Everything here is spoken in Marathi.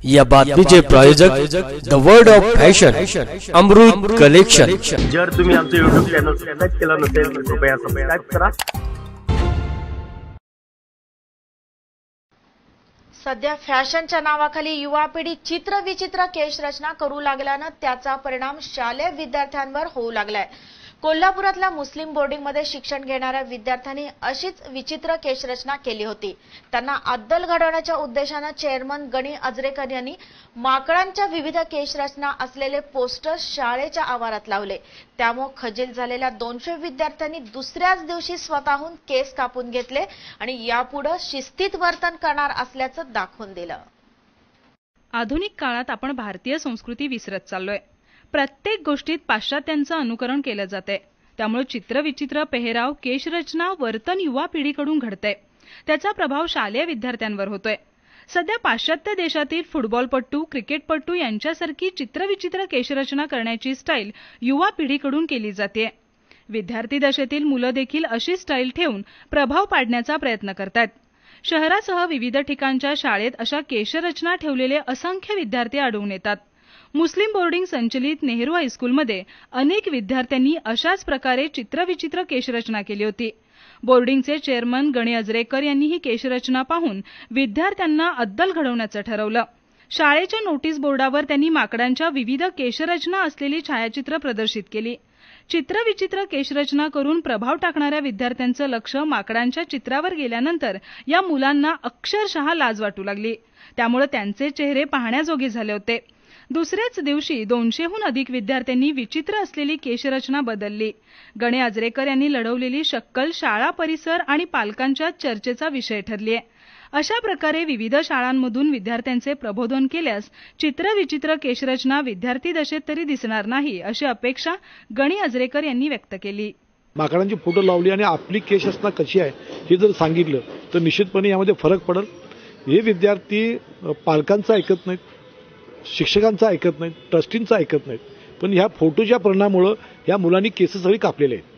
या बातमीचे प्रायोजक the word of fashion Amrit collection. जर तुम्ही आमचे YouTube चॅनल सबस्क्राइब केला नसेल तर कृपया सबस्क्राइब करा। सध्या फॅशनच्या नावाखाली युवा पिढी चित्रविचित्र केशरचना करू लागल्यानं त्याचा परिणाम शालेय विद्यार्थ्यांवर होऊ लागलाय। कोल्हापुरातल्या मुस्लिम बोर्डिंग मध्ये शिक्षण घेणाऱ्या विद्यार्थ्यांनी अशीच विचित्र केशरचना केली होती। त्यांना अद्दल घडवण्याच्या उद्देशाने चेअरमन गणी अजरेकर यांनी माकडांच्या विविध केशरचना असलेले पोस्टर्स शाळेच्या आवारात लावले। त्यामुळे खजील झालेल्या 200 विद्यार्थ्यांनी दुसऱ्याच दिवशी स्वतःहून केस कापून घेतले आणि यापुढे शिस्तीत वर्तन करणार असल्याचं दाखवून दिलं। आधुनिक काळात आपण भारतीय संस्कृती विसरत चाललोय। प्रत्येक गोष्टीत पाश्चात्यांचं अनुकरण केलं जाते। त्यामुळे चित्रविचित्र पेहराव, केशरचना, वर्तन युवा पिढीकडून घडतंय। त्याचा प्रभाव शालेय विद्यार्थ्यांवर होतोय। सध्या पाश्चात्य देशातील फुटबॉलपटू, क्रिकेटपटू यांच्यासारखी चित्रविचित्र केशरचना करण्याची स्टाईल युवा पिढीकडून केली जाते। विद्यार्थी दशेतील मुलं देखील अशी स्टाईल ठेवून प्रभाव पाडण्याचा प्रयत्न करतात। शहरासह विविध ठिकाणच्या शाळेत अशा केशरचना ठेवलेले असंख्य विद्यार्थी आढळून येतात। मुस्लिम बोर्डिंग संचलित नेहरू हायस्कूलमध्ये अनेक विद्यार्थ्यांनी अशाच प्रकारे चित्रविचित्र केशरचना केली होती। बोर्डिंगचे चेअरमन गणी अजरेकर यांनी ही केशरचना पाहून विद्यार्थ्यांना अद्दल घडवण्याचं ठरवलं। शाळेच्या नोटीस बोर्डावर त्यांनी माकडांच्या विविध केशरचना असलेली छायाचित्र प्रदर्शित केली। चित्रविचित्र केशरचना करून प्रभाव टाकणाऱ्या विद्यार्थ्यांचं लक्ष माकडांच्या चित्रावर गेल्यानंतर या मुलांना अक्षरशः लाज वाटू लागली। त्यामुळे त्यांचे चेहरे पाहण्याजोगे झाले होते। दुसऱ्याच दिवशी 200हून अधिक विद्यार्थ्यांनी विचित्र असलेली केशरचना बदलली। गणे अजरेकर यांनी लढवलेली शक्कल शाळा परिसर आणि पालकांच्या चर्चेचा विषय ठरली आहे। अशा प्रकारे विविध शाळांमधून विद्यार्थ्यांचे प्रबोधन केल्यास चित्रविचित्र केशरचना विद्यार्थी दशेत तरी दिसणार नाही, अशी अपेक्षा गणी अजरेकर यांनी व्यक्त केली। माकडांची फोटो लावली आणि आपली केशरचना कशी आहे हे जर सांगितलं तर निश्चितपणे यामध्ये फरक पडेल। हे विद्यार्थी पालकांचं ऐकत नाहीत, शिक्षकांचं ऐकत नाहीत, ट्रस्टींचं ऐकत नाहीत, पण ह्या फोटोच्या परिणामामुळे ह्या मुलांनी केस सगळी कापलेले आहेत।